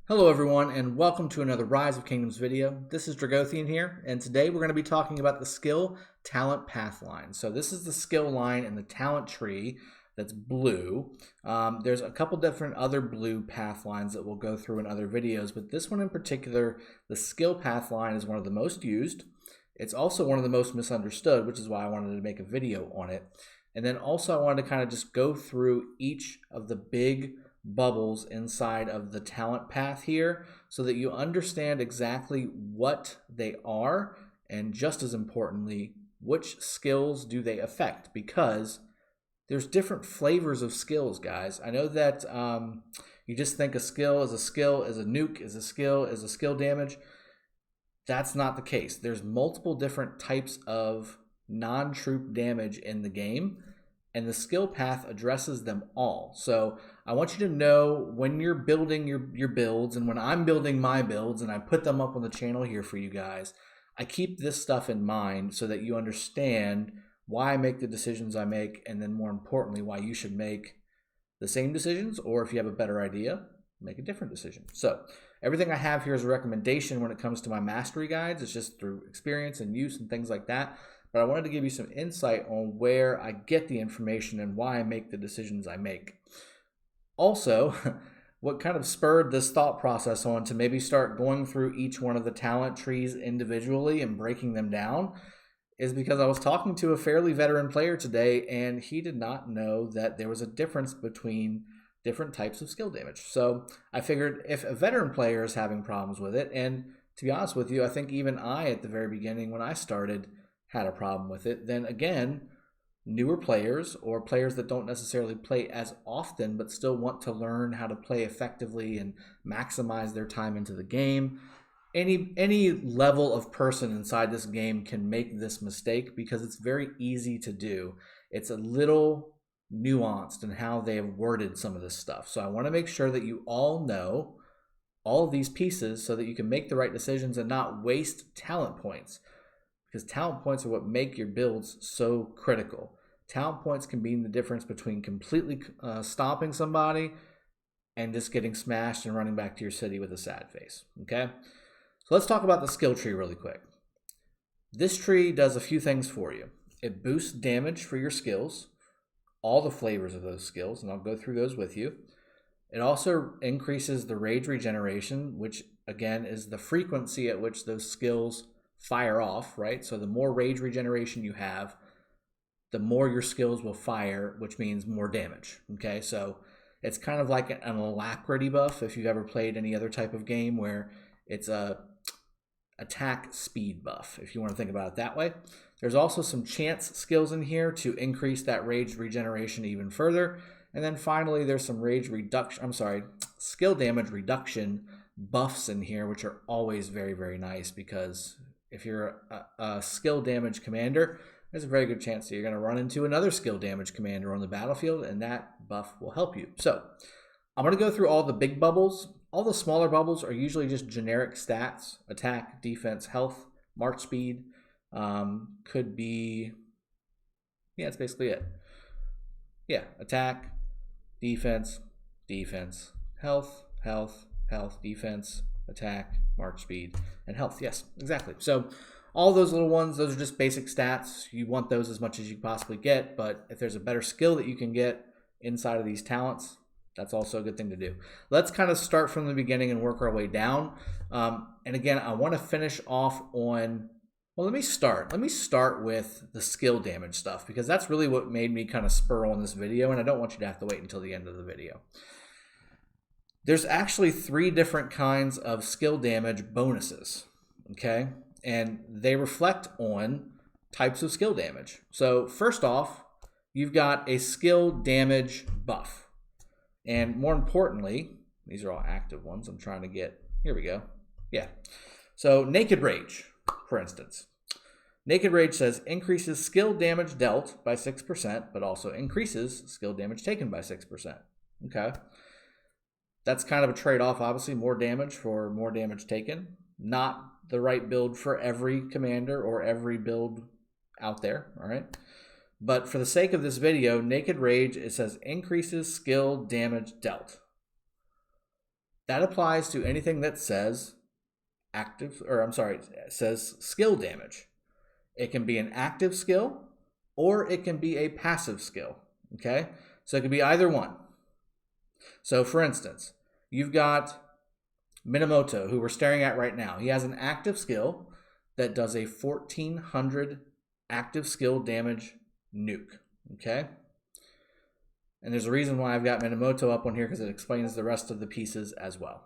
Hello everyone and welcome to another Rise of Kingdoms video. This is Dragothian here, and today we're going to be talking about the skill talent path line. So this is the skill line in the talent tree that's blue. There's a couple different other blue path lines that we'll go through in other videos, but this one in particular, the skill path line, is one of the most used. It's also one of the most misunderstood, which is why I wanted to make a video on it. And then also I wanted to kind of just go through each of the big bubbles inside of the talent path here so that you understand exactly what they are, and just as importantly, which skills do they affect, because there's different flavors of skills, guys. I know that you just think a skill is a nuke is a skill damage. That's not the case. There's multiple different types of non-troop damage in the game, and the skill path addresses them all. So I want you to know when you're building your builds, and when I'm building my builds and I put them up on the channel here for you guys, I keep this stuff in mind so that you understand why I make the decisions I make, and then more importantly, why you should make the same decisions, or if you have a better idea, make a different decision. So everything I have here is a recommendation when it comes to my mastery guides. It's just through experience and use and things like that. But I wanted to give you some insight on where I get the information and why I make the decisions I make. Also, what kind of spurred this thought process on to maybe start going through each one of the talent trees individually and breaking them down is because I was talking to a fairly veteran player today, and he did not know that there was a difference between different types of skill damage. So I figured if a veteran player is having problems with it, and to be honest with you, I think even I at the very beginning when I started had a problem with it, then again, newer players or players that don't necessarily play as often but still want to learn how to play effectively and maximize their time into the game, any level of person inside this game can make this mistake because it's very easy to do. It's a little nuanced in how they have worded some of this stuff. So I want to make sure that you all know all of these pieces so that you can make the right decisions and not waste talent points, because talent points are what make your builds so critical. Talent points can mean the difference between completely stopping somebody and just getting smashed and running back to your city with a sad face. Okay, so let's talk about the skill tree really quick. This tree does a few things for you. It boosts damage for your skills, all the flavors of those skills, and I'll go through those with you. It also increases the rage regeneration, which again is the frequency at which those skills fire off, right? So the more rage regeneration you have, the more your skills will fire, which means more damage. Okay, so it's kind of like an alacrity buff if you've ever played any other type of game where it's a attack speed buff, if you want to think about it that way. There's also some chance skills in here to increase that rage regeneration even further. And then finally, there's some skill damage reduction buffs in here, which are always very, very nice, because if you're a skill damage commander, there's a very good chance that you're going to run into another skill damage commander on the battlefield, and that buff will help you. So I'm going to go through all the big bubbles. All the smaller bubbles are usually just generic stats: attack, defense, health, march speed. Could be, yeah, that's basically it. Yeah, attack, defense, health, defense, attack, march speed, and health. Yes, exactly. So all those little ones, those are just basic stats. You want those as much as you possibly get, but if there's a better skill that you can get inside of these talents, that's also a good thing to do. Let's kind of start from the beginning and work our way down. And again, I want to finish off on, well, let me start with the skill damage stuff, because that's really what made me kind of spur on this video, and I don't want you to have to wait until the end of the video. There's actually 3 different kinds of skill damage bonuses, okay? And they reflect on types of skill damage. So first off, you've got a skill damage buff. And more importantly, these are all active ones. I'm trying to get, here we go. Yeah. So Naked Rage, for instance. Naked Rage says increases skill damage dealt by 6%, but also increases skill damage taken by 6%. Okay. That's kind of a trade-off, obviously. More damage for more damage taken. Not the right build for every commander or every build out there, all right? But for the sake of this video, Naked Rage, it says increases skill damage dealt. that applies to anything that says says skill damage. It can be an active skill or it can be a passive skill, okay? So it can be either one. So for instance, you've got Minamoto, who we're staring at right now. He has an active skill that does a 1400 active skill damage nuke, okay? And there's a reason why I've got Minamoto up on here, because it explains the rest of the pieces as well.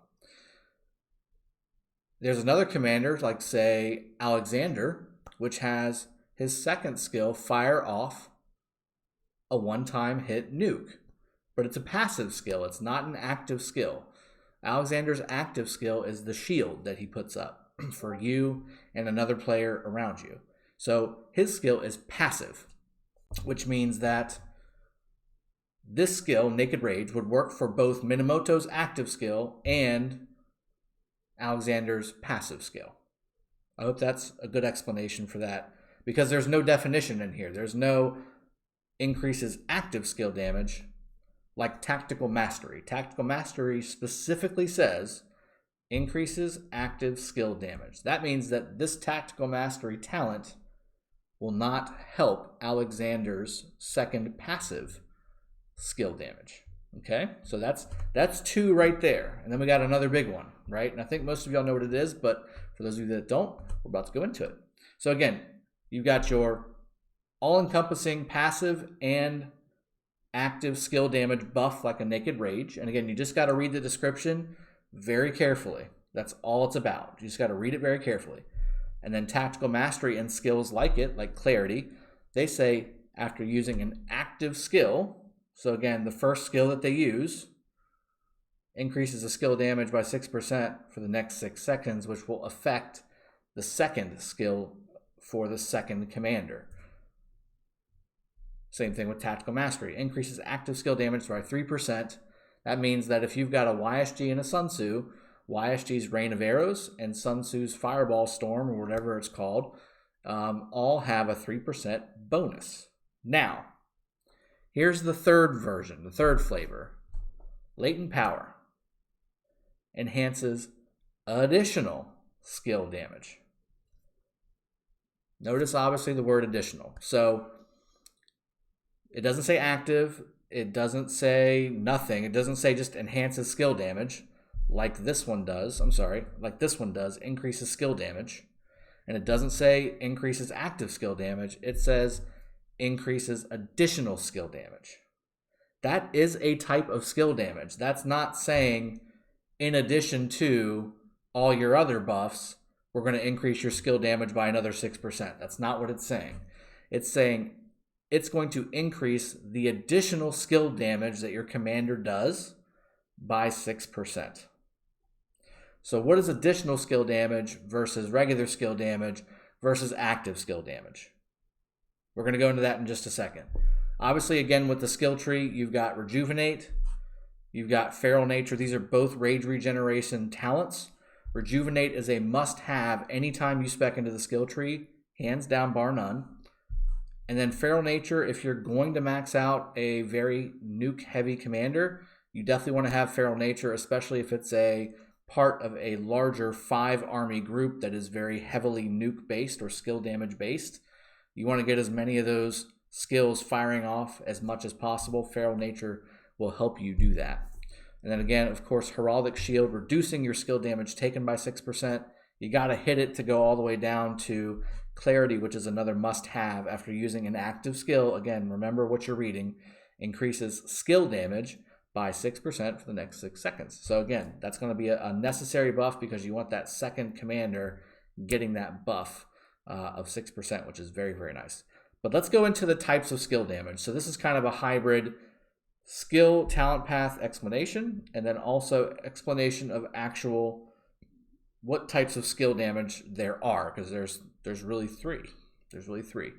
There's another commander, like say Alexander, which has his second skill fire off a one-time hit nuke. But it's a passive skill, it's not an active skill. Alexander's active skill is the shield that he puts up for you and another player around you. So his skill is passive, which means that this skill, Naked Rage, would work for both Minamoto's active skill and Alexander's passive skill. I hope that's a good explanation for that, because there's no definition in here. There's no increases active skill damage like Tactical Mastery. Tactical Mastery specifically says increases active skill damage. That means that this Tactical Mastery talent will not help Alexander's second passive skill damage. Okay, so that's two right there. And then we got another big one, right? And I think most of y'all know what it is, but for those of you that don't, we're about to go into it. So again, you've got your all-encompassing passive and active skill damage buff like a Naked Rage. And again, you just got to read the description very carefully. That's all it's about. You just got to read it very carefully. And then Tactical Mastery and skills like it, like Clarity, they say after using an active skill, so again, the first skill that they use increases the skill damage by 6% for the next 6 seconds, which will affect the second skill for the second commander. Same thing with Tactical Mastery. Increases active skill damage by 3%. That means that if you've got a YSG and a Sun Tzu, YSG's Rain of Arrows and Sun Tzu's Fireball Storm, or whatever it's called, all have a 3% bonus. Now, here's the third version, the third flavor. Latent Power enhances additional skill damage. Notice obviously the word additional. So it doesn't say active, it doesn't say nothing, it doesn't say just enhances skill damage like this one does. Like this one does, increases skill damage. And it doesn't say increases active skill damage, it says increases additional skill damage. That is a type of skill damage. That's not saying in addition to all your other buffs, we're going to increase your skill damage by another 6%. That's not what it's saying. It's saying it's going to increase the additional skill damage that your commander does by 6%. So what is additional skill damage versus regular skill damage versus active skill damage? We're going to go into that in just a second. Obviously, again, with the skill tree, you've got Rejuvenate, you've got Feral Nature. These are both Rage Regeneration talents. Rejuvenate is a must-have anytime you spec into the skill tree, hands down, bar none. And then Feral Nature, if you're going to max out a very nuke-heavy commander, you definitely want to have Feral Nature, especially if it's a part of a larger 5-army group that is very heavily nuke-based or skill damage-based. You want to get as many of those skills firing off as much as possible. Feral Nature will help you do that. And then again, of course, Heraldic Shield, reducing your skill damage taken by 6%. You got to hit it to go all the way down to Clarity, which is another must-have after using an active skill. Again, remember what you're reading. Increases skill damage by 6% for the next 6 seconds. So again, that's going to be a necessary buff because you want that second commander getting that buff of 6%, which is very, very nice. But let's go into the types of skill damage. So this is kind of a hybrid skill talent path explanation, and then also explanation of actual what types of skill damage there are, because there's really three. There's really three.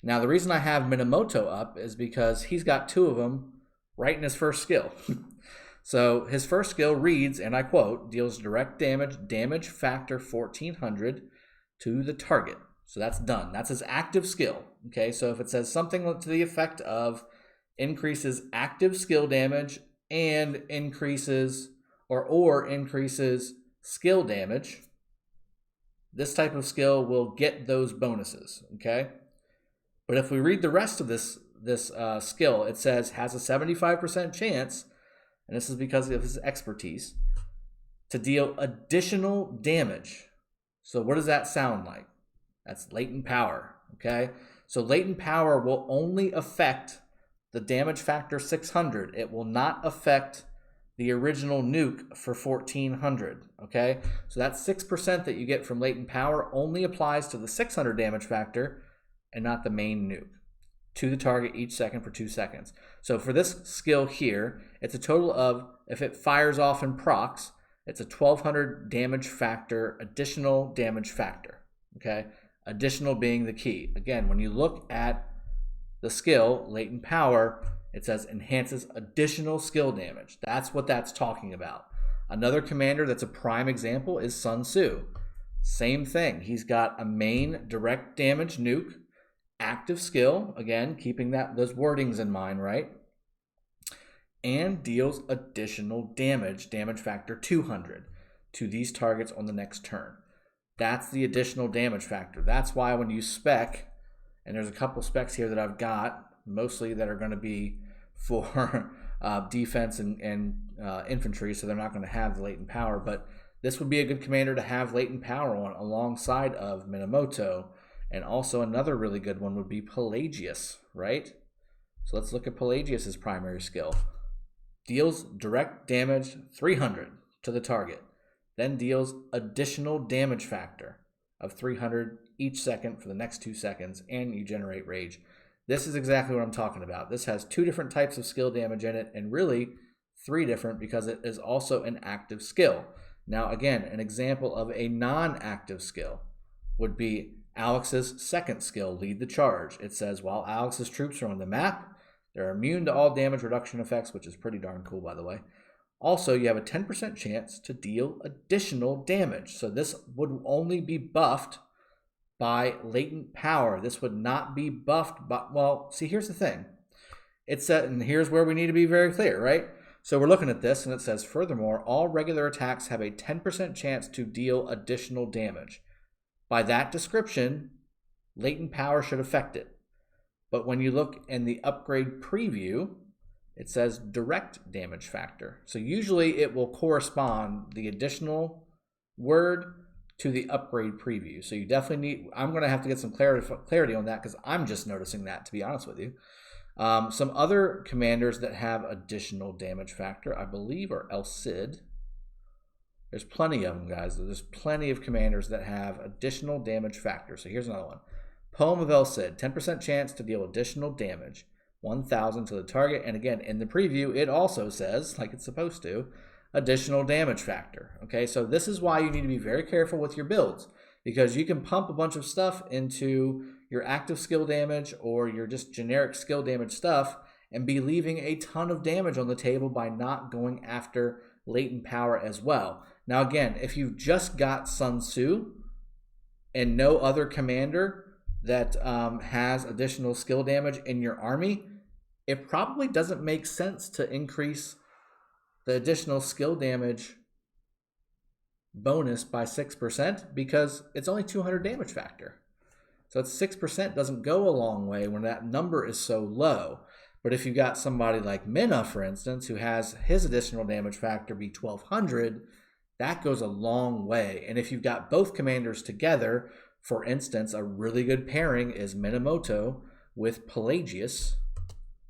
Now the reason I have Minamoto up is because he's got 2 of them right in his first skill. So his first skill reads, and I quote, deals direct damage factor 1400 to the target. So that's done. That's his active skill. Okay, so if it says something to the effect of increases active skill damage and increases or increases skill damage, this type of skill will get those bonuses, okay? But if we read the rest of this skill, it says has a 75% chance, and this is because of his expertise, to deal additional damage. So what does that sound like? That's latent power, okay? So latent power will only affect the damage factor 600. It will not affect the original nuke for 1400, okay? So that 6% that you get from latent power only applies to the 600 damage factor and not the main nuke, to the target each second for 2 seconds. So for this skill here, it's a total of, if it fires off and procs, it's a 1200 damage factor, additional damage factor, okay? Additional being the key. Again, when you look at the skill, latent power, it says enhances additional skill damage. That's what that's talking about. Another commander that's a prime example is Sun Tzu. Same thing. He's got a main direct damage nuke, active skill, again, keeping those wordings in mind, right? And deals additional damage factor 200 to these targets on the next turn. That's the additional damage factor. That's why when you spec, and there's a couple specs here that I've got, mostly that are going to be for defense and infantry, so they're not going to have the latent power, but this would be a good commander to have latent power on alongside of Minamoto. And also another really good one would be Pelagius, right? So let's look at Pelagius's primary skill. Deals direct damage 300 to the target, then deals additional damage factor of 300 each second for the next 2 seconds, and you generate rage. This is exactly what I'm talking about. This has 2 different types of skill damage in it, and really 3 different because it is also an active skill. Now again, an example of a non-active skill would be Alex's second skill, Lead the Charge. It says while Alex's troops are on the map, they're immune to all damage reduction effects, which is pretty darn cool, by the way. Also, you have a 10% chance to deal additional damage. So this would only be buffed by latent power. This would not be buffed by, well, see, here's the thing. It's set, and here's where we need to be very clear, right? So we're looking at this, and it says, furthermore, all regular attacks have a 10% chance to deal additional damage. By that description, latent power should affect it. But when you look in the upgrade preview, it says direct damage factor. So usually it will correspond the additional word to the upgrade preview. So you definitely need, I'm going to have to get some clarity on that because I'm just noticing that, to be honest with you. Some other commanders that have additional damage factor, I believe, are El Cid. There's plenty of them, guys. There's plenty of commanders that have additional damage factor. So here's another one. Poem of El Cid, 10% chance to deal additional damage, 1,000 to the target. And again, in the preview, it also says, like it's supposed to, additional damage factor. Okay, so this is why you need to be very careful with your builds, because you can pump a bunch of stuff into your active skill damage or your just generic skill damage stuff and be leaving a ton of damage on the table by not going after latent power as well. Now again, if you've just got Sun Tzu and no other commander that has additional skill damage in your army, it probably doesn't make sense to increase the additional skill damage bonus by 6% because it's only 200 damage factor. So it's 6% doesn't go a long way when that number is so low. But if you've got somebody like Mina, for instance, who has his additional damage factor be 1200, that goes a long way. And if you've got both commanders together, for instance, a really good pairing is Minamoto with Pelagius.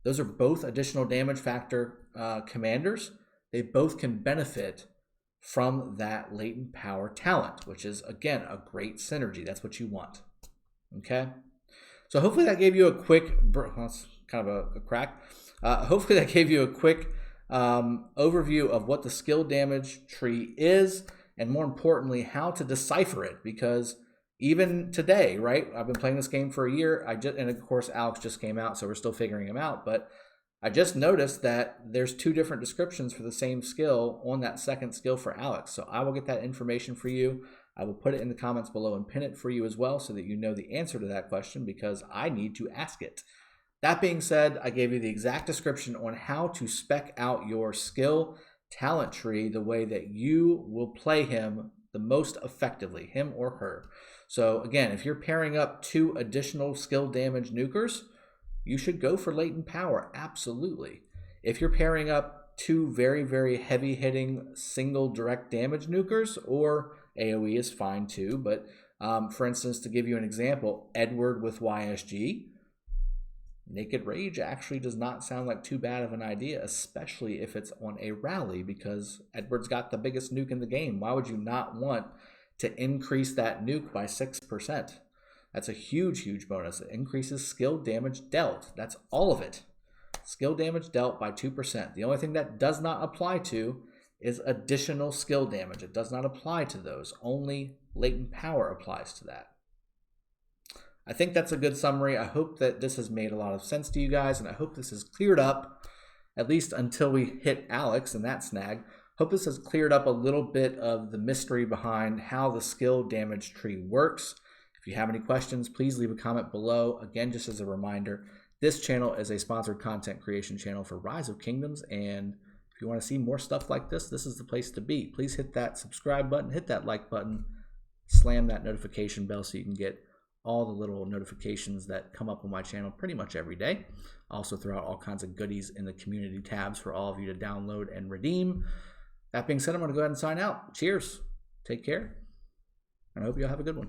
Those are both additional damage factor commanders. They both can benefit from that latent power talent, which is, again, a great synergy. That's what you want. Okay? So hopefully that gave you a quick, that's kind of a crack. Hopefully that gave you a quick overview of what the skill damage tree is, and more importantly, how to decipher it, because even today, right? I've been playing this game for a year. And of course, Alex just came out, so we're still figuring him out. But I just noticed that there's 2 different descriptions for the same skill on that second skill for Alex. So I will get that information for you. I will put it in the comments below and pin it for you as well so that you know the answer to that question, because I need to ask it. That being said, I gave you the exact description on how to spec out your skill talent tree the way that you will play him the most effectively, him or her. So again, if you're pairing up 2 additional skill damage nukers, you should go for latent power, absolutely. If you're pairing up 2 very, very heavy hitting single direct damage nukers, or AoE is fine too, but for instance, to give you an example, Edward with YSG, Naked Rage actually does not sound like too bad of an idea, especially if it's on a rally, because Edward's got the biggest nuke in the game. Why would you not want to increase that nuke by 6%? That's a huge, huge bonus. It increases skill damage dealt. That's all of it. Skill damage dealt by 2%. The only thing that does not apply to is additional skill damage. It does not apply to those. Only latent power applies to that. I think that's a good summary. I hope that this has made a lot of sense to you guys, and I hope this has cleared up, at least until we hit Alex and that snag. Hope this has cleared up a little bit of the mystery behind how the skill damage tree works. If you have any questions, please leave a comment below. Again, just as a reminder, this channel is a sponsored content creation channel for Rise of Kingdoms, and if you want to see more stuff like this, this is the place to be. Please hit that subscribe button, hit that like button, slam that notification bell so you can get all the little notifications that come up on my channel pretty much every day. I also throw out all kinds of goodies in the community tabs for all of you to download and redeem. That being said, I'm going to go ahead and sign out. Cheers. Take care. And I hope you all have a good one.